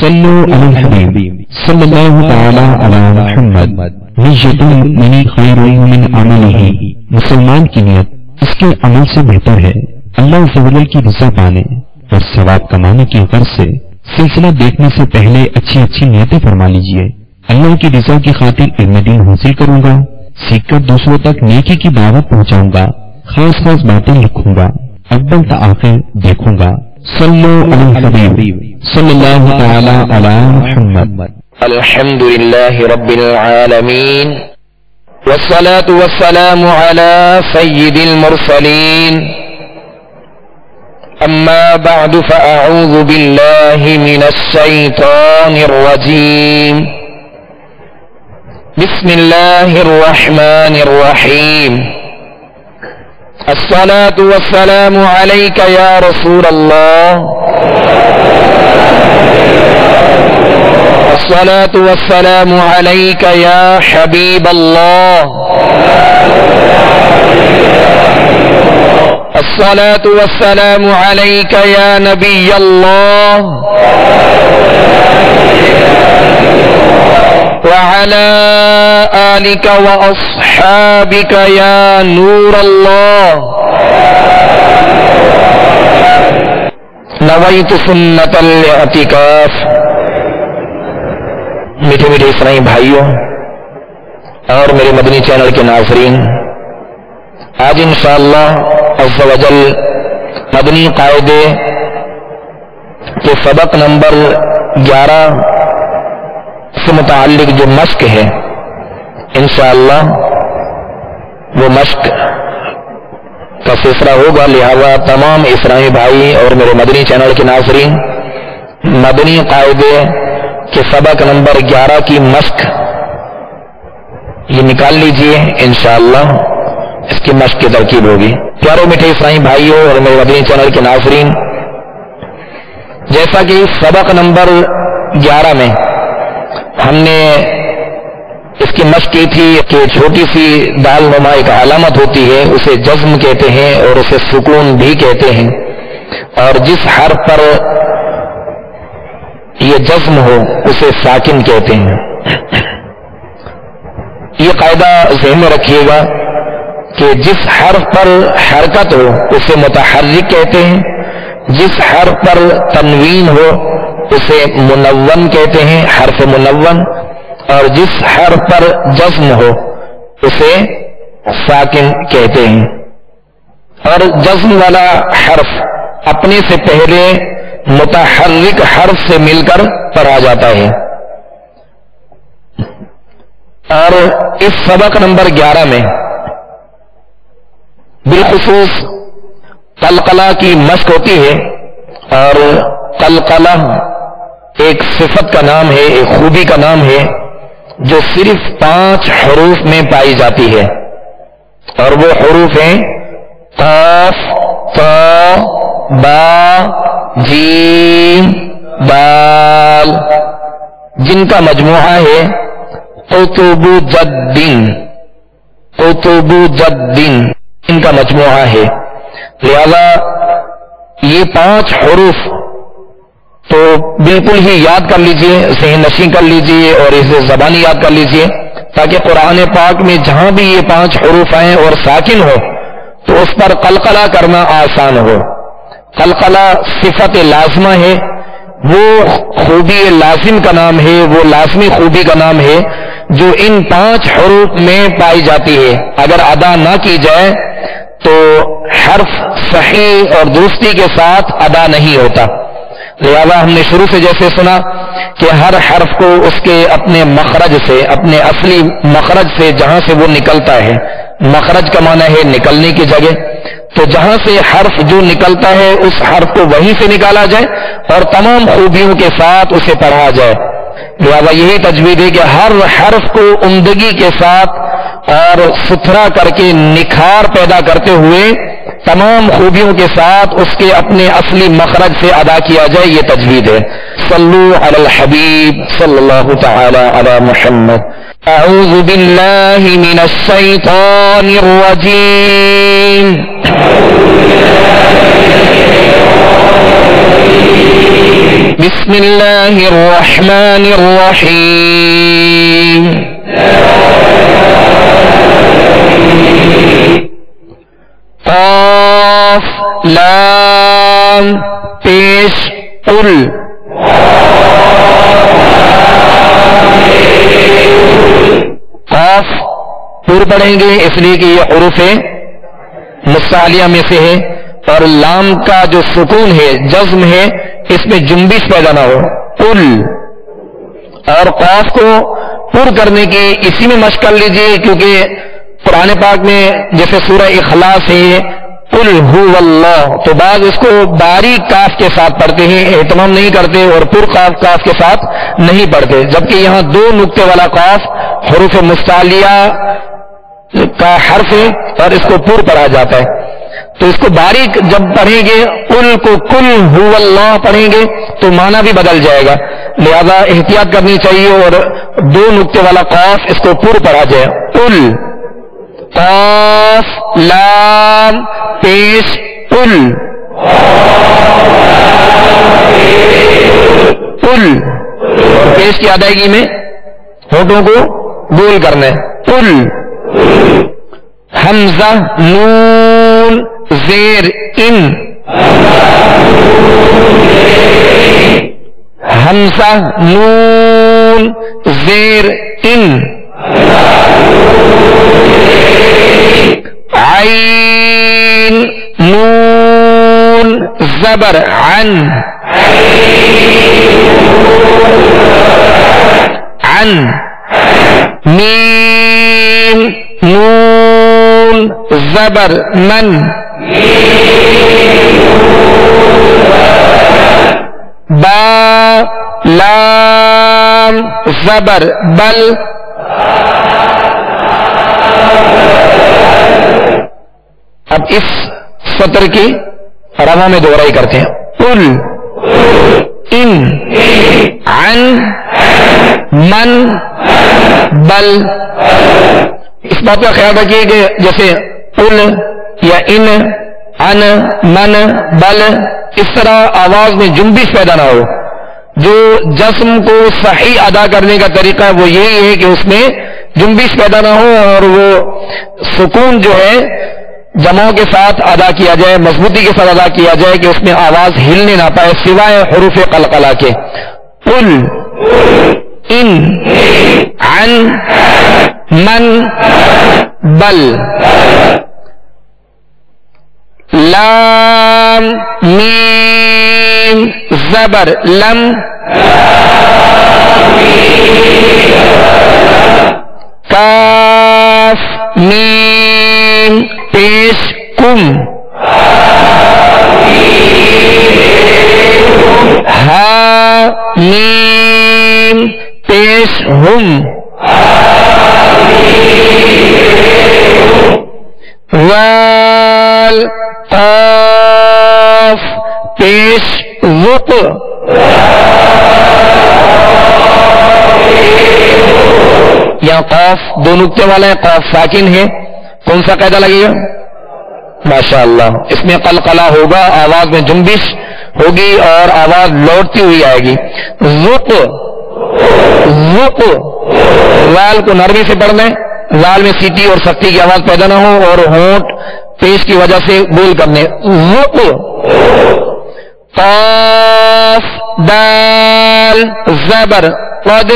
صلو علی الحبیب صلی اللہ تعالی علی محمد نیت المؤمن خیر من عملہ، مسلمان کی نیت اس کے عمل سے بہتر ہے اللہ عز و جل کی رضا پانے اور ثواب کمانے کی غرض سے سلسلہ دیکھنے سے پہلے اچھی اچھی نیتیں فرما لیجئے۔ اللہ کی رضا کی خاطر علم دین حاصل کروں گا، سیکھ کر دوسروں تک نیکی کی دعوت پہنچاؤں گا، خاص خاص باتیں لکھوں گا، اول تا آخر دیکھوں گا۔ صلو علی الحبیب صلی اللہ تعالی علی محمد۔ الحمد للہ رب العالمین والصلاة والسلام على سید المرسلین، اما بعد فاعوذ باللہ من الشیطان الرجیم، بسم اللہ الرحمن الرحیم، الصلاة والسلام علیک یا رسول اللہ، الصلاة والسلام علیک یا حبیب اللہ، الصلاة والسلام علیک یا نبی اللہ، وعلى آلك وأصحابك يا نور الله، نويت سنة الاعتكاف۔ میٹھے میٹھے اسلامی بھائیوں اور میرے مدنی چینل کے ناظرین، آج انشاءاللہ عز و جل مدنی قاعدے کے سبق نمبر 11 سے متعلق جو مشق ہے، انشاءاللہ وہ مشق کا سلسلہ ہوگا، لہذا تمام اسلامی بھائی اور میرے مدنی چینل کے ناظرین مدنی قاعدے کے سبق نمبر 11 کی مشق یہ نکال لیجئے، انشاءاللہ اس کی مشق کی ترکیب ہوگی۔ پیارے میٹھے اسلامی بھائیوں اور میرے مدنی چینل کے ناظرین، جیسا کہ سبق نمبر 11 میں ہم نے اس کی مشق کی تھی کہ چھوٹی سی دال نما ایک علامت ہوتی ہے، اسے جزم کہتے ہیں اور اسے سکون بھی کہتے ہیں، اور جس حرف پر یہ جزم ہو اسے ساکن کہتے ہیں۔ یہ قاعدہ ذہن میں رکھیے گا کہ جس حرف پر حرکت ہو اسے متحرک کہتے ہیں، جس حرف پر تنوین ہو اسے منون کہتے ہیں، حرف منون، اور جس حرف پر جزم ہو اسے ساکن کہتے ہیں۔ اور جزم والا حرف اپنے سے پہلے متحرک حرف سے مل کر پڑھا جاتا ہے۔ اور اس سبق نمبر 11 میں بالخصوص قلقلہ کی مشق ہوتی ہے، اور قلقلہ ایک صفت کا نام ہے، ایک خوبی کا نام ہے جو صرف 5 حروف میں پائی جاتی ہے، اور وہ حروف ہیں قاف، طا، با، جیم، دال، جن کا مجموعہ ہے قطب جدن، قطب جدن ان کا مجموعہ ہے۔ لہذا یہ 5 حروف تو بالکل ہی یاد کر لیجئے، ذہن نشین کر لیجئے اور اسے زبانی یاد کر لیجئے، تاکہ قرآن پاک میں جہاں بھی یہ 5 حروف آئیں اور ساکن ہو تو اس پر قلقلہ کرنا آسان ہو۔ قلقلہ صفت لازمہ ہے، وہ خوبی لازم کا نام ہے، وہ لازمی خوبی کا نام ہے جو ان 5 حروف میں پائی جاتی ہے۔ اگر ادا نہ کی جائے تو حرف صحیح اور درستی کے ساتھ ادا نہیں ہوتا۔ لہذا ہم نے شروع سے جیسے سنا کہ ہر حرف کو اس کے اپنے مخرج سے، اپنے اصلی مخرج سے جہاں سے وہ نکلتا ہے، مخرج کا معنی ہے نکلنے کی جگہ، تو جہاں سے حرف جو نکلتا ہے اس حرف کو وہیں سے نکالا جائے اور تمام خوبیوں کے ساتھ اسے پڑھا جائے۔ لہذا یہی تجوید ہے کہ ہر حرف کو عمدگی کے ساتھ اور ستھرا کر کے نکھار پیدا کرتے ہوئے تمام خوبیوں کے ساتھ اس کے اپنے اصلی مخرج سے ادا کیا جائے، یہ تجوید ہے۔ صلو علی الحبیب صلی اللہ تعالی علی محمد۔ اعوذ باللہ من الشیطان الرجیم، بسم اللہ الرحمن الرحمن الرحیم. قاف لام پیش قل. قاف پر پڑھیں گے اس لیے کہ یہ حروف مستعلیہ میں سے ہے، اور لام کا جو سکون ہے جزم ہے اس میں جنبش پیدا نہ ہو. قل. اور قاف کو پر کرنے کی اسی میں مشق کر لیجیے، کیونکہ قرآن پاک میں جیسے سورہ اخلاص ہے قل هو اللہ، تو بعض اس کو باریک کاف کے ساتھ پڑھتے ہیں، اہتمام نہیں کرتے، اور پر کاف کے ساتھ نہیں پڑھتے، جبکہ یہاں دو نقطے والا قاف حروف مستعلیہ کا حرف ہے اور اس کو پر پڑھا جاتا ہے. تو اس کو باریک جب پڑھیں گے قل کو کل هو اللہ پڑھیں گے تو معنی بھی بدل جائے گا، لہذا احتیاط کرنی چاہیے اور دو نقطے والا قاف اس کو پر پڑھا جائے. قل قاف لام پیش قل. قل پیش کی ادائیگی میں ہونٹوں کو گول کرنا ہے. قل. حمزہ نون زیر ان. حمزہ نون زیر ان. عین نون زبر عن. عن. میم نون زبر من. با لام زبر بل. اب اس سطر کی رواں میں دوہرائی کرتے ہیں. قل ان عن من بل. اس بات کا خیال رکھیے کہ جیسے قل یا ان عن من بل اس طرح آواز میں جنبش پیدا نہ ہو. جو جسم کو صحیح ادا کرنے کا طریقہ وہ یہی ہے کہ اس میں جنبش پیدا نہ ہو اور وہ سکون جو ہے جماع کے ساتھ ادا کیا جائے، مضبوطی کے ساتھ ادا کیا جائے کہ اس میں آواز ہلنے نہ پائے سوائے حروف قلقلہ کے. قل ان عن من بل. لام میم زبر لم. کاف میم پیش کم. ہا میم پیش ہم. وال قاف پیش وق. یہاں قاف دو نقطے والا ہے، قاف ساکن ہے، کون سا قاعدہ لگے گا؟ ماشاءاللہ اس میں قلقلہ ہوگا، آواز میں جنبش ہوگی اور آواز لوٹتی ہوئی آئے گی. ذق. ذق. وال کو نرمی سے پڑھنا ہے، لال میں سیٹی اور سختی کی آواز پیدا نہ ہو اور ہونٹ پیش کی وجہ سے گول کرنے. ذق. قاف دال زبر قد.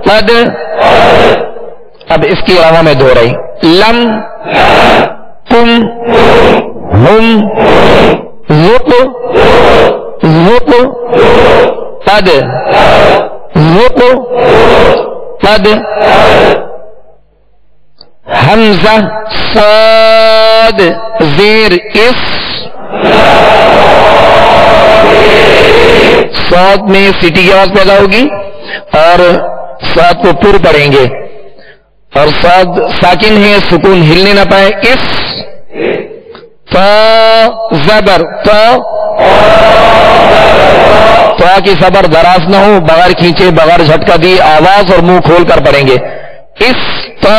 قد. اب اس کی رواں میں دو رہی. لم کم ہم ذق. ذق قد. ذق قد. حمزہ صاد زیر اس. صاد میں سیٹی کی آواز پیدا ہوگی اور صاد کو پر پڑھیں گے اور صاد ساکن ہے، سکون ہلنے نہ پائے. اس. تا زبر تا. تا کی زبر دراز نہ ہو، بغیر کھینچے بغیر جھٹکا دی آواز اور منہ کھول کر پڑھیں گے. اس تا.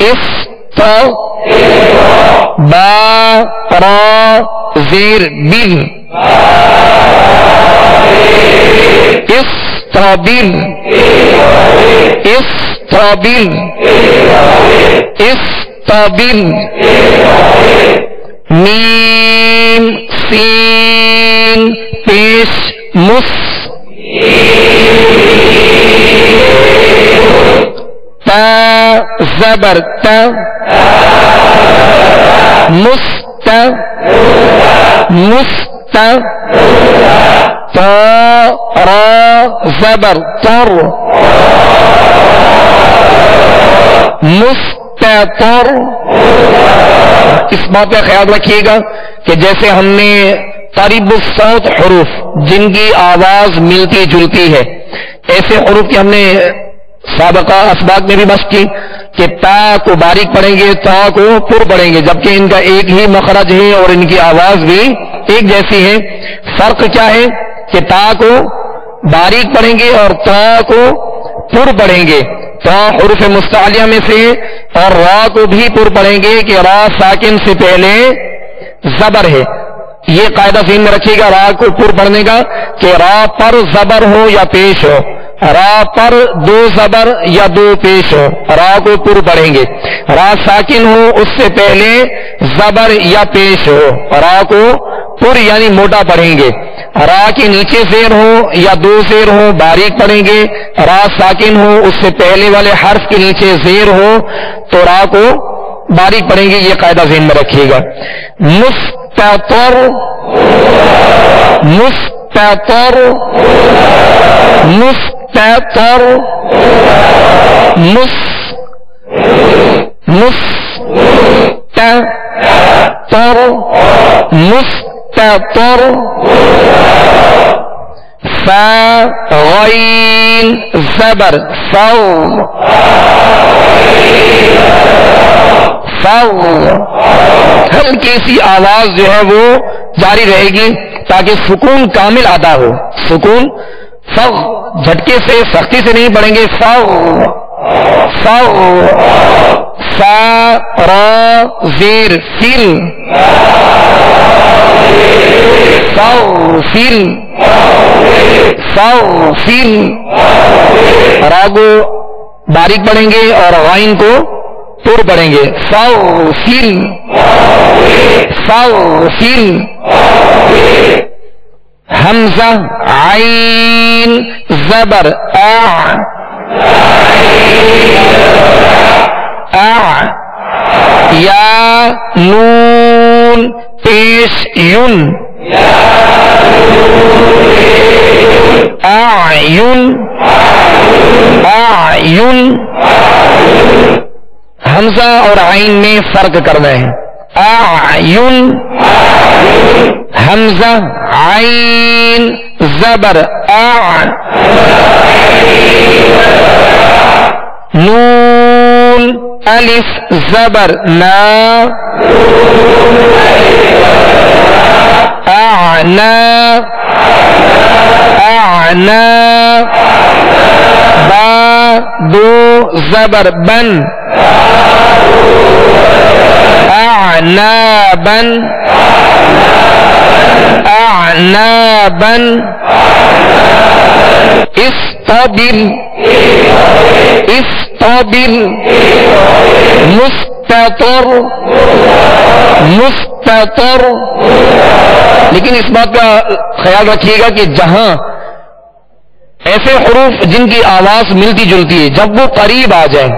اس تو با را زیر بل استابل استابل استابل میم سین پیش مس تا زبر تا مست مست تا را زبر تر مستتر. اس بات کا خیال رکھیے گا کہ جیسے ہم نے قریب الصوت حروف جن کی آواز ملتی جلتی ہے، ایسے حروف کی ہم نے سابقہ اسباق میں بھی مشق کی کہ تا کو باریک پڑھیں گے، تا کو پر پڑھیں گے، جبکہ ان کا ایک ہی مخرج ہے اور ان کی آواز بھی ایک جیسی ہے. فرق کیا ہے کہ تا کو باریک پڑھیں گے اور تا کو پر پڑھیں گے. تا حروف مستعلیہ میں سے اور را کو بھی پر پڑھیں گے کہ را ساکن سے پہلے زبر ہے. یہ قاعدہ ذہن میں رکھیے گا را کو پر پڑھنے کا کہ را پر زبر ہو یا پیش ہو، را پر دو زبر یا دو پیش ہو، را کو پر پڑھیں گے. را ساکن ہو اس سے پہلے زبر یا پیش ہو، را کو پر یعنی موٹا پڑھیں گے. را کے نیچے زیر ہو یا دو زیر ہو باریک پڑھیں گے. را ساکن ہو اس سے پہلے والے حرف کے نیچے زیر ہو تو را کو باریک پڑھیں گے. یہ قاعدہ ذہن میں رکھیے گا. مستتر مستتر مستتر مستتر مستتر. فا غین زبر فو فو. ہلکی سی آواز جو ہے وہ جاری رہے گی تاکہ سکون کامل ادا ہو. سکون فو جھٹکے سے سختی سے نہیں پڑھیں گے. فو فو. فا را زیر فل فو فل فو فل. را کو باریک پڑھیں گے اور غائن کو پر پڑھیں گے. فو فل فو فل. حمزہ عین زبر اع اع. یا نون پیش یون اعین اعین. حمزہ اور عین میں فرق کرنا ہے. اعین حمزہ عین زبر اع. نون الف زبر نا اعنا اعنا. با دو زبر بن اعنابا اعنابا. استبل استبل. مستتر مستتر. لیکن اس بات کا خیال رکھیے گا کہ جہاں ایسے حروف جن کی آواز ملتی جلتی ہے، جب وہ قریب آ جائیں،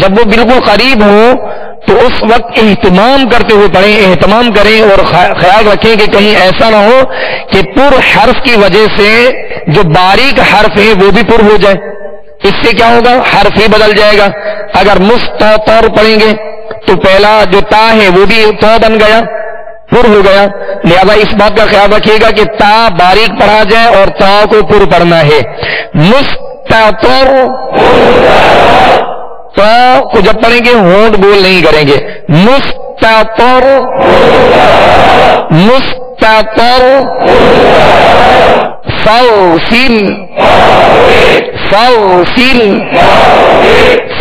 جب وہ بالکل قریب ہوں تو اس وقت اہتمام کرتے ہوئے پڑھیں، اہتمام کریں اور خیال رکھیں کہ کہیں ایسا نہ ہو کہ پر حرف کی وجہ سے جو باریک حرف ہے وہ بھی پر ہو جائے. اس سے کیا ہوگا؟ حرف ہی بدل جائے گا. اگر مستتر پڑھیں گے تو پہلا جو تا ہے وہ بھی تا بن گیا، پر ہو گیا. لہذا اس بات کا خیال رکھیے گا کہ تا باریک پڑھا جائے اور تا کو پر پڑھنا ہے. مستتر تا کو جب پڑھیں گے ہونٹ بول نہیں کریں گے. مستتر مستتر. فوصل فاغفر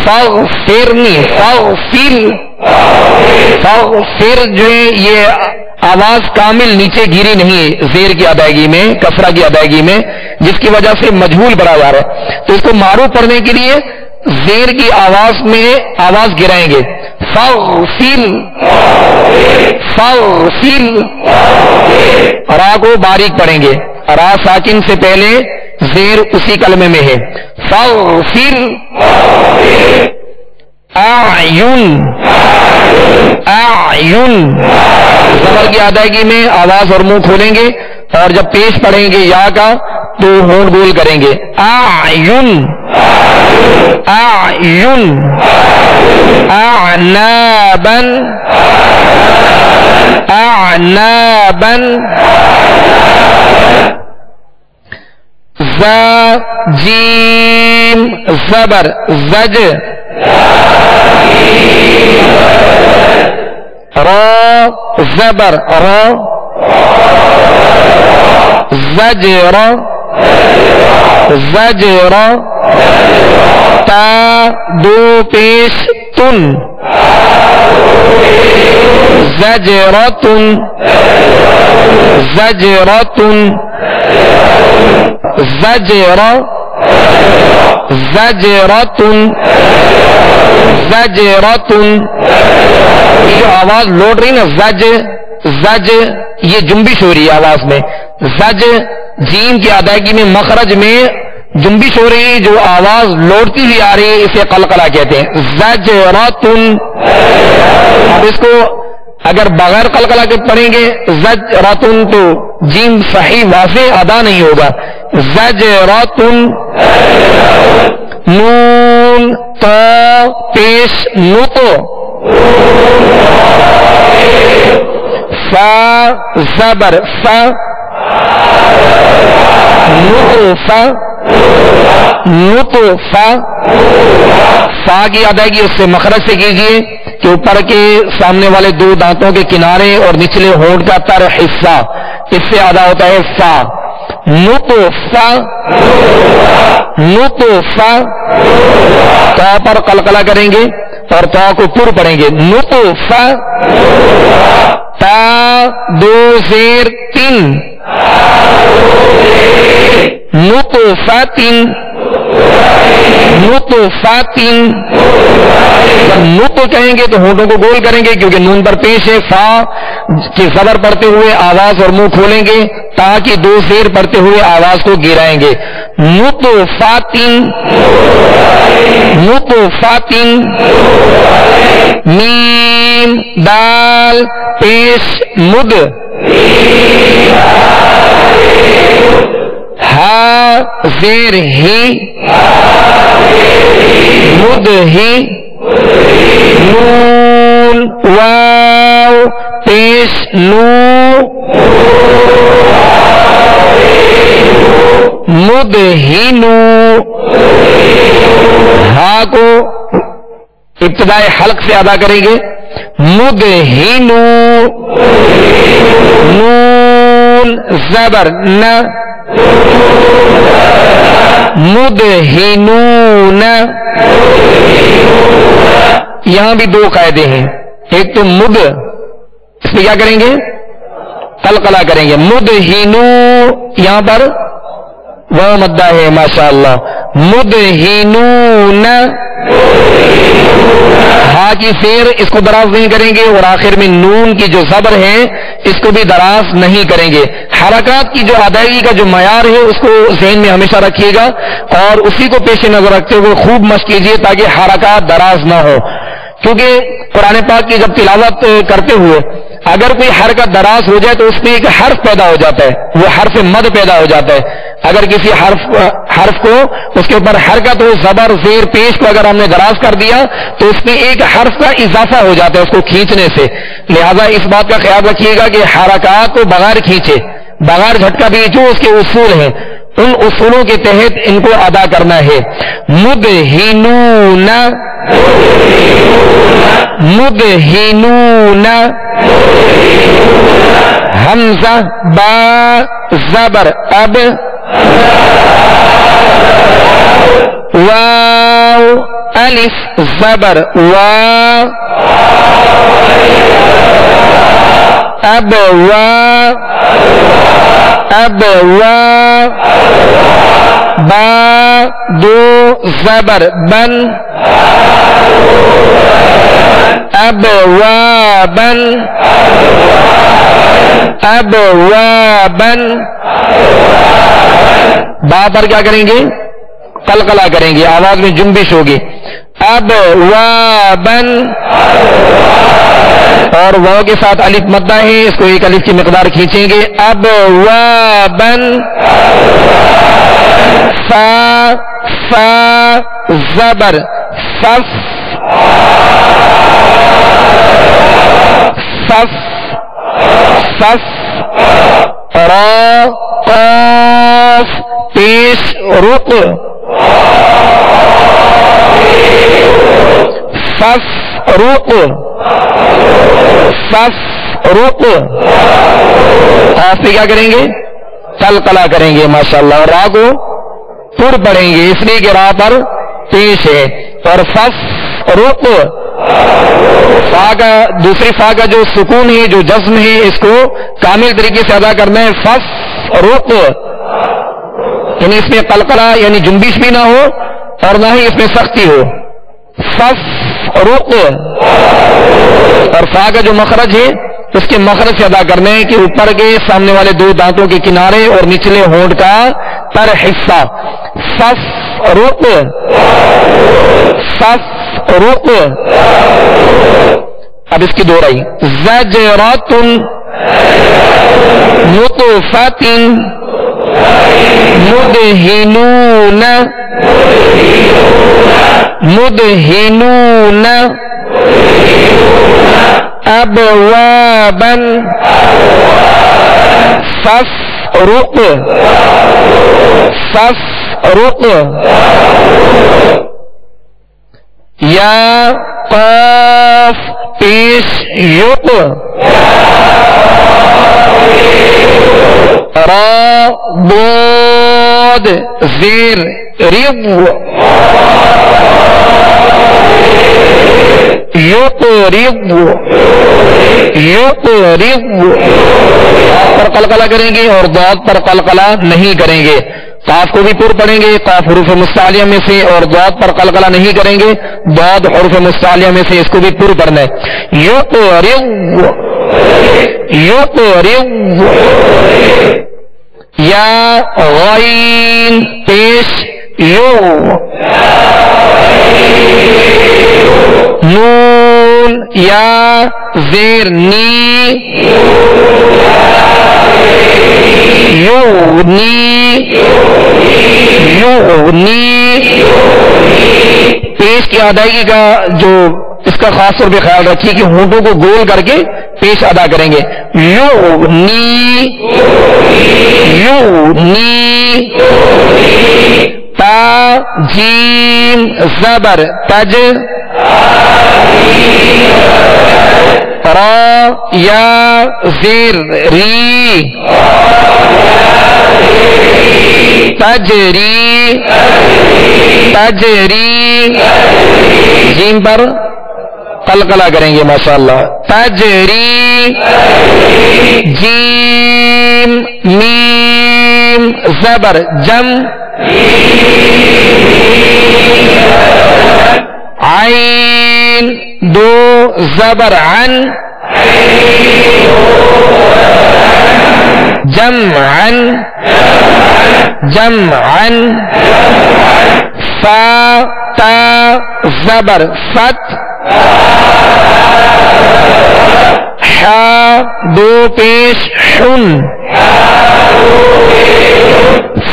فاغفرنی فاغفر جو ہے یہ آواز کامل نیچے گیری نہیں ہے زیر کی ادائیگی میں، کسرہ کی ادائیگی میں، جس کی وجہ سے مجہول پڑھا جا رہا ہے. تو اس کو معروف پڑھنے کے لیے زیر کی آواز میں آواز گرائیں گے. فاغفر فاغفر، را کو باریک پڑھیں گے، را ساکن سے پہلے زیر اسی کلمے میں ہے. فاغفر اعین اعین، زبر کی ادائیگی میں آواز اور منہ کھولیں گے، اور جب پیش پڑھیں گے یا کا تو ہونٹ گول کریں گے. اعین اعین اعنابا اعنابا ز جیم زبر زج را زبر را زجر زجر تا دو پیش تن زجرتن زجرتن زجر زجرتن زجرتن. یہ جو آواز لوٹ رہی نا زج زج، یہ جنبش ہو رہی ہے آواز میں. زج جیم کی ادائیگی میں مخرج میں جنبش ہو رہی ہے، جو آواز لوٹتی ہوئی آ رہی ہے اسے قلقلہ کہتے ہیں. زجرتن. اب اس کو اگر بغیر قلقلہ کے پڑھیں گے زجرتن تو جیم صحیح واضح ادا نہیں ہوگا. زجرتن. نون تا پیش نطو فا زبر فا نطفا نطفا. فا کی ادائیگی اس سے مخرج سے کیجیے کہ اوپر کے سامنے والے دو دانتوں کے کنارے اور نچلے ہونٹ کا تر حصہ، اس سے ادا ہوتا ہے فا. نطفا نطفا. تا پر قلقلہ کریں گے اور تا کو پر پڑھیں گے. نطفا تا دو زیر تین نطفاتن نطفاتن. جب نطف کہیں گے تو ہونٹوں کو گول کریں گے کیونکہ نون پر پیش ہے. فا کی زبر پڑھتے ہوئے آواز اور منہ کھولیں گے، تا کی دو زیر پڑھتے ہوئے آواز کو گرائیں گے. نطفاتن نطفاتن. میم دال پیش مد ہا زیر ہی مد ہی. نون واو پیش نو مد ہی نو. ہا کو ابتدائے حلق سے ادا کریں گے. مد ہی نو. نون زبر نہ مدہنون. یہاں بھی دو قاعدے ہیں. ایک تو مد، اس پہ کیا کریں گے؟ قلقلہ کریں گے. مدہنو یہاں پر وہ مدہ ہے ماشاءاللہ. مدہنون. ہا کی زیر اس کو دراز نہیں کریں گے اور آخر میں نون کی جو زبر ہے اس کو بھی دراز نہیں کریں گے. حرکات کی جو ادائیگی کا جو معیار ہے اس کو ذہن میں ہمیشہ رکھیے گا اور اسی کو پیش نظر رکھتے ہوئے خوب مشق کیجیے تاکہ حرکات دراز نہ ہو. کیونکہ قرآن پاک کی جب تلاوت کرتے ہوئے اگر کوئی حرکت دراز ہو جائے تو اس میں ایک حرف پیدا ہو جاتا ہے، وہ حرف مد پیدا ہو جاتا ہے. اگر کسی حرف کو اس کے اوپر حرکت ہو، زبر زیر پیش کو اگر ہم نے دراز کر دیا تو اس میں ایک حرف کا اضافہ ہو جاتا ہے اس کو کھینچنے سے. لہذا اس بات کا خیال رکھیے گا کہ حرکات کو بغیر کھینچے، بغیر جھٹکا بھی جو اس کے اصول ہیں ان اصولوں کے تحت ان کو ادا کرنا ہے. مدہنون مدہنون. حمزہ با زبر اب واو الف زبر وا اب وا با دو زبر بن اب بن با پر کیا کریں گے؟ قلقلہ کریں گے، آواز میں جنبش ہوگی. اب بن اور واو کے ساتھ الف مدہ ہے، اس کو ایک الف کی مقدار کھینچیں گے. اب بن فا زبر صف را قاف پیش رق صف رق آپ سے کیا کریں گے؟ قلقلہ کریں گے ماشاءاللہ. اور را کو پر پڑھیں گے اس لیے کہ را پر پیش ہے. اور فف رق فا کا دوسری فا کا جو سکون ہے جو جزم ہے اس کو کامل طریقے سے ادا کرنا ہے. فف رق یعنی اس میں قلقلہ یعنی جنبش بھی نہ ہو اور نہ ہی اس میں سختی ہو. فف رق اور فا کا جو مخرج ہے اس کے مخرج سے ادا کرنا ہے کہ اوپر کے سامنے والے دو دانتوں کے کنارے اور نچلے ہونٹ کا تر حصہ. فف رق اب اس کی دوہرائی. زجرۃ نطفۃ مدہنون ابوابا فافرق یا قاف پیش یق را ضاد زیر رب پر قلقلہ کریں گے اور ضاد پر قلقلہ نہیں کریں گے. قاف کو بھی پر پڑھیں گے قاف حروف مستعلیہ میں سے اور ضاد پر قلقلہ نہیں کریں گے. ضاد حروف مستعلیہ میں سے اس کو بھی پر پڑھنا ہے. یا غین پیش یو نون یا زیر نی یغنی پیش کی ادائیگی کا جو اس کا خاص طور پہ خیال رکھیے کہ ہونٹوں کو گول کر کے پیش ادا کریں گے. یغنی تا جیم زبر تج را یا زیر ری تجری جیم پر قلقلہ کریں گے ماشاءاللہ. تجری جیم میم زبر جم عین دو زبر عن جمعا فا تا زبر فت حا دو پیش حن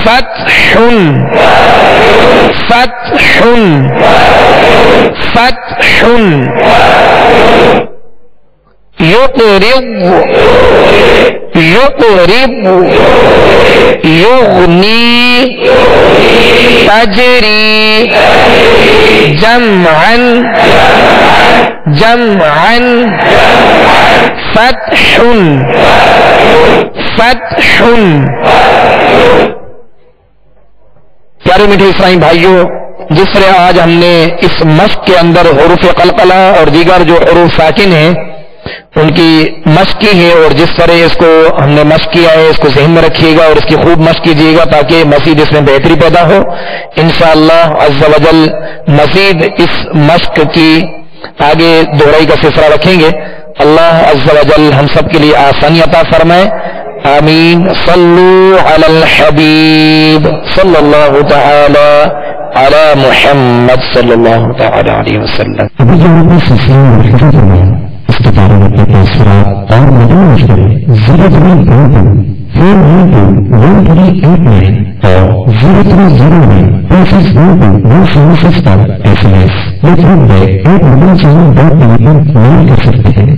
فتح يقرب يغني تجري جمعا فتح پیارے میٹھے اسلامی بھائیوں، جس طرح آج ہم نے اس مشق کے اندر حروف قلقلہ اور دیگر جو حروف ساکن ہیں ان کی مشق کی ہے، اور جس طرح اس کو ہم نے مشق کیا ہے اس کو ذہن میں رکھیے گا اور اس کی خوب مشق کیجیے گا تاکہ مزید اس میں بہتری پیدا ہو انشاءاللہ عز و جل۔ مزید اس مشق کی آگے دہرائی کا سلسلہ رکھیں گے۔ اللہ عز و جل ہم سب کے لیے آسانی عطا فرمائے، آمین۔ صلو علی الحبیب صلی اللہ تعالی علی محمد صلی اللہ تعالی علیہ وسلم۔ ابھی جو ہم نے سلسلہ مرکزی کرنا ہے اس کے بارے میں اپنے تاثرات اور مدعو کریں 032121389 اور 0301 پر SMS یا ایک موبائل چینل میل کر سکتے ہیں۔